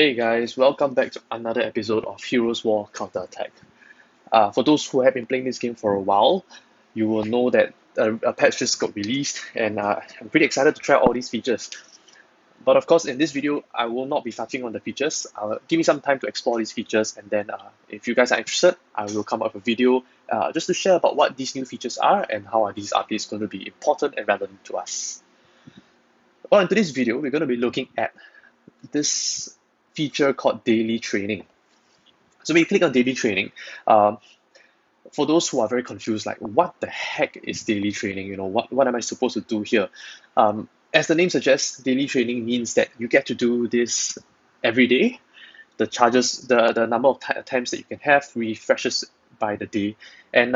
Hey guys, welcome back to another episode of Heroes War Counterattack. For those who have been playing this game for a while, you will know that a patch just got released, and I'm pretty excited to try all these features. But of course, in this video, I will not be touching on the features. I'll give me some time to explore these features, and then if you guys are interested, I will come up with a video just to share about what these new features are and how are these updates going to be important and relevant to us. Well, in today's video, we're going to be looking at this feature called daily training. So when you click on daily training, for those who are very confused, like what the heck is daily training? What am I supposed to do here? As the name suggests, daily training means that you get to do this every day. The number of attempts that you can have refreshes by the day. And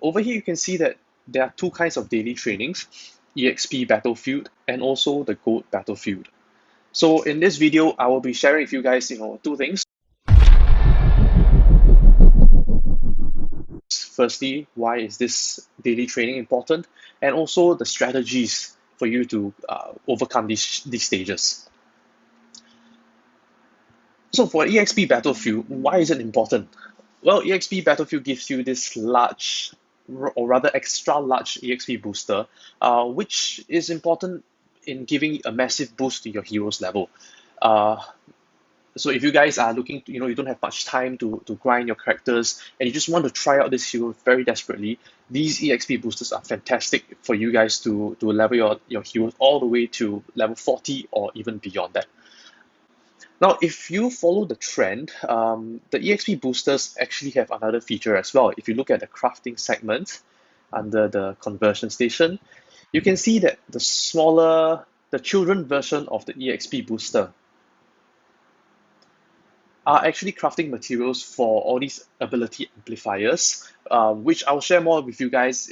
over here, you can see that there are two kinds of daily trainings, EXP Battlefield and also the Gold Battlefield. So in this video, I will be sharing with you guys, two things. Firstly, why is this daily training important? And also the strategies for you to overcome these stages. So for EXP Battlefield, why is it important? Well, EXP Battlefield gives you this large, or rather extra large EXP booster, which is important in giving a massive boost to your hero's level. So if you guys are looking, you don't have much time to grind your characters and you just want to try out this hero very desperately, these EXP boosters are fantastic for you guys to level your heroes all the way to level 40 or even beyond that. Now, if you follow the trend, the EXP boosters actually have another feature as well. If you look at the crafting segment under the conversion station, you can see that the children version of the EXP booster are actually crafting materials for all these ability amplifiers, which I'll share more with you guys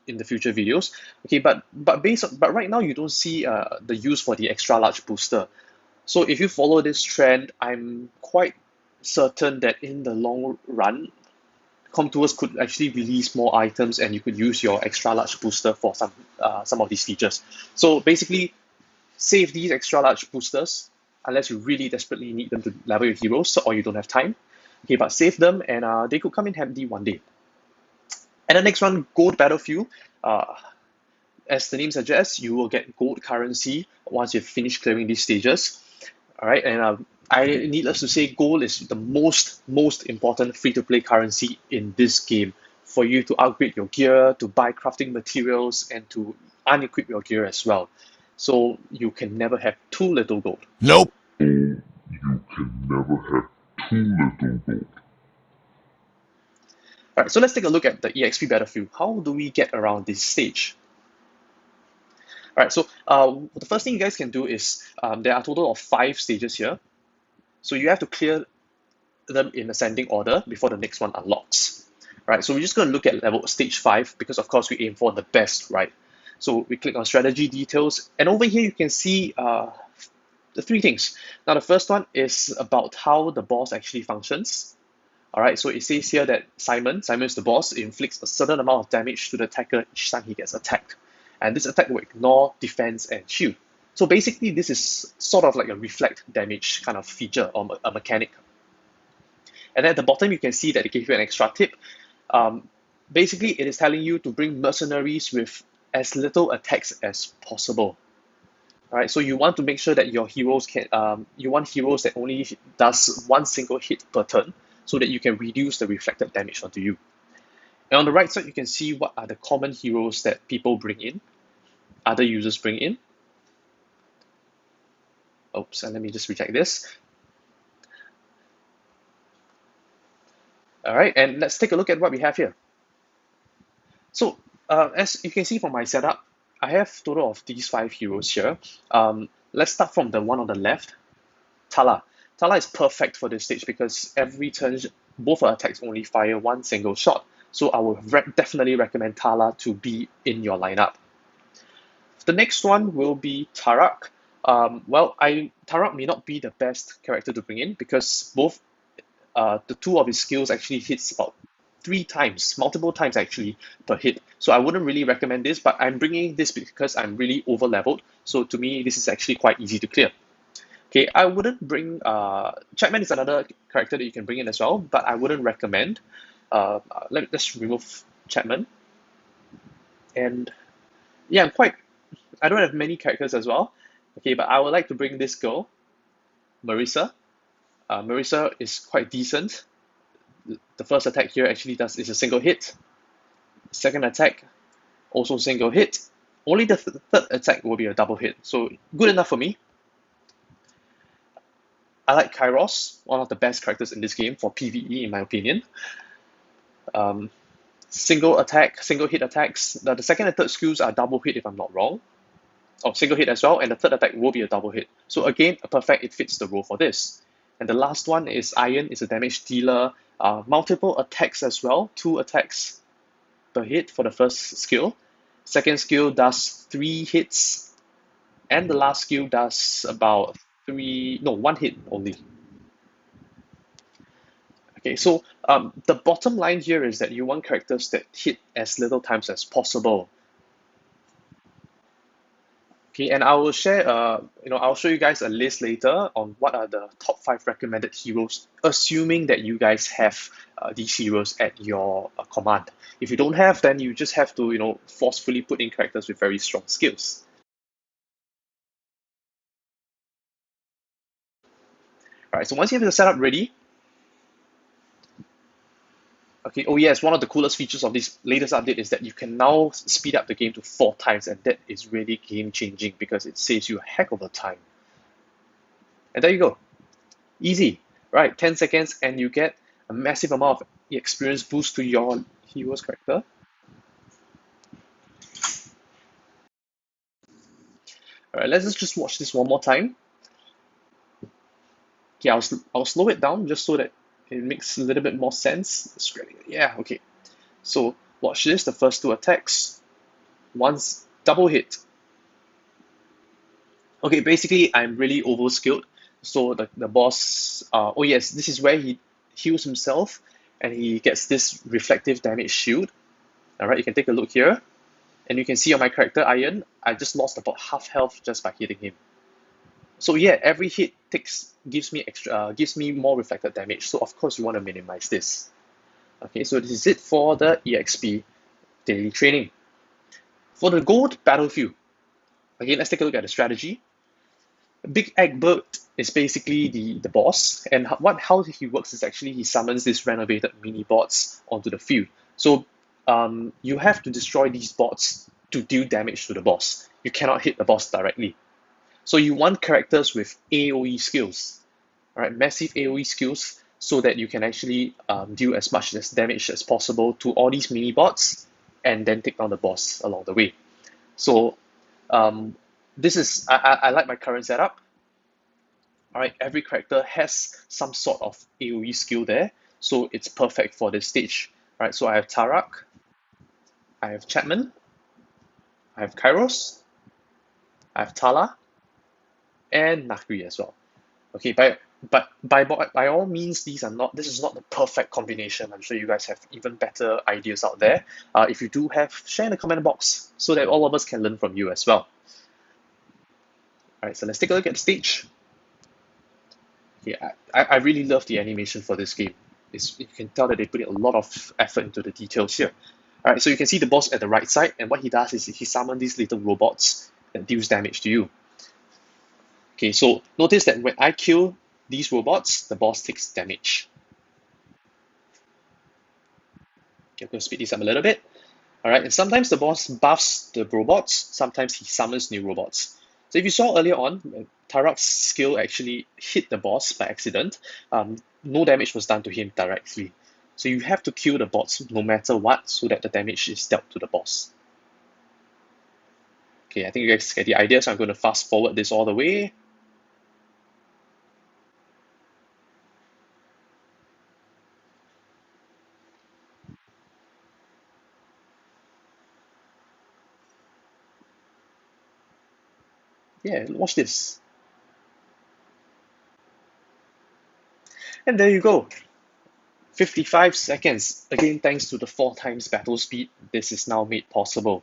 in the future videos. Okay, but right now you don't see the use for the extra large booster. So if you follow this trend, I'm quite certain that in the long run, Comtours could actually release more items and you could use your extra large booster for some of these features. So basically, save these extra large boosters unless you really desperately need them to level your heroes or you don't have time. Okay, but save them and they could come in handy one day. And the next one, Gold Battlefield. As the name suggests, you will get gold currency once you've finished clearing these stages. All right, and needless to say, gold is the most important free-to-play currency in this game for you to upgrade your gear, to buy crafting materials, and to unequip your gear as well. So you can never have too little gold. Nope. You can never have too little gold. All right, so let's take a look at the EXP Battlefield. How do we get around this stage? All right, so the first thing you guys can do is there are a total of 5 stages here. So you have to clear them in ascending order before the next one unlocks. All right, so we're just going to look at stage 5 because of course we aim for the best, right? So we click on strategy details, and over here you can see the 3 things. Now the first one is about how the boss actually functions. All right, so it says here that Simon is the boss, inflicts a certain amount of damage to the attacker each time he gets attacked. And this attack will ignore defense and shield. So basically this is sort of like a reflect damage kind of feature or a mechanic. And at the bottom you can see that it gives you an extra tip. Basically it is telling you to bring mercenaries with as little attacks as possible. All right, so you want to make sure that your heroes you want heroes that only does one single hit per turn so that you can reduce the reflected damage onto you. And on the right side, you can see what are the common heroes that people bring in, other users bring in. Oops, and let me just reject this. All right, and let's take a look at what we have here. So as you can see from my setup, I have a total of these 5 heroes here. Let's start from the one on the left, Tala. Tala is perfect for this stage because every turn, both her attacks only fire one single shot. So I would definitely recommend Tala to be in your lineup. The next one will be Tarak. Tarak may not be the best character to bring in because both the 2 of his skills actually hits about 3 times, multiple times actually per hit. So I wouldn't really recommend this, but I'm bringing this because I'm really over leveled. So to me, this is actually quite easy to clear. Okay, I wouldn't bring Chapman is another character that you can bring in as well, but I wouldn't recommend. Let's remove Chapman. And yeah, I don't have many characters as well. Okay, but I would like to bring this girl, Marissa. Marissa is quite decent. The first attack here actually is a single hit. Second attack, also single hit. Only the third attack will be a double hit. So good enough for me. I like Kairos, one of the best characters in this game for PvE in my opinion. Um, Single attack, single hit attacks. The second and third skills are double hit if I'm not wrong. Or single hit as well, and the third attack will be a double hit. So again, a perfect, it fits the role for this. And the last one is Iron, is a damage dealer, multiple attacks as well, 2 attacks per hit for the first skill. Second skill does 3 hits, and the last skill does about 1 hit only. Okay, so the bottom line here is that you want characters that hit as little times as possible. Okay, and I will share, I'll show you guys a list later on what are the top 5 recommended heroes, assuming that you guys have these heroes at your command. If you don't have, then you just have to, forcefully put in characters with very strong skills. All right, so once you have the setup ready, okay, oh yes, one of the coolest features of this latest update is that you can now speed up the game to 4 times, and that is really game changing because it saves you a heck of a time. And there you go. Easy, right? 10 seconds and you get a massive amount of experience boost to your hero's character. All right, let's just watch this one more time. Okay, I'll slow it down just so that it makes a little bit more sense. Yeah, okay. So watch this, the first 2 attacks. One's double hit. Okay, basically I'm really overskilled. So the boss, oh yes, this is where he heals himself and he gets this reflective damage shield. All right, you can take a look here. And you can see on my character Iron, I just lost about half health just by hitting him. So yeah, every hit gives me more reflected damage. So of course you want to minimize this. Okay, so this is it for the EXP daily training. For the gold battlefield, again, let's take a look at the strategy. Big Egbert is basically the boss, and how he works is actually he summons these renovated mini bots onto the field. So you have to destroy these bots to deal damage to the boss. You cannot hit the boss directly. So you want characters with AoE skills, right? Massive AoE skills, so that you can actually deal as much damage as possible to all these mini bots, and then take down the boss along the way. So this is I like my current setup. All right, every character has some sort of AoE skill there, so it's perfect for this stage. All right, so I have Tarak, I have Chapman, I have Kairos, I have Tala, and Nakri as well. Okay, but by all means, this is not the perfect combination. I'm sure you guys have even better ideas out there. If you do have, share in the comment box so that all of us can learn from you as well. All right, so let's take a look at the stage. Okay, I really love the animation for this game. You can tell that they put in a lot of effort into the details here. All right, so you can see the boss at the right side, and what he does is he summons these little robots that deals damage to you. Okay, so notice that when I kill these robots, the boss takes damage. Okay, I'm going to speed this up a little bit. All right, and sometimes the boss buffs the robots, sometimes he summons new robots. So if you saw earlier on, Tarak's skill actually hit the boss by accident. No damage was done to him directly. So you have to kill the bots no matter what, so that the damage is dealt to the boss. Okay, I think you guys get the idea, so I'm going to fast forward this all the way. Yeah, watch this. And there you go. 55 seconds. Again, thanks to the 4 times battle speed, this is now made possible.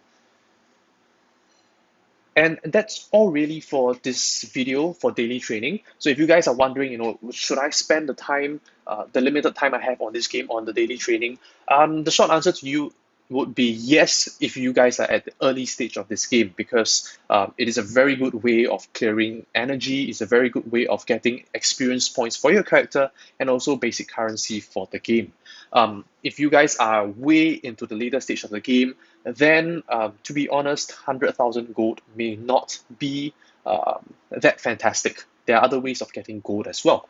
And that's all really for this video for daily training. So if you guys are wondering, should I spend the time, the limited time I have on this game on the daily training? The short answer to you would be yes if you guys are at the early stage of this game, because it is a very good way of clearing energy. It's a very good way of getting experience points for your character and also basic currency for the game. If you guys are way into the later stage of the game, then to be honest, 100,000 gold may not be that fantastic. There are other ways of getting gold as well.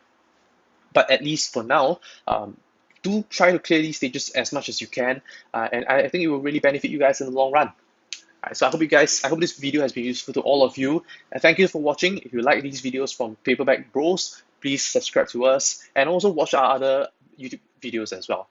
But at least for now, do try to clear these stages as much as you can, and I think it will really benefit you guys in the long run. Alright, so I hope this video has been useful to all of you. And thank you for watching. If you like these videos from Paperback Bros, please subscribe to us and also watch our other YouTube videos as well.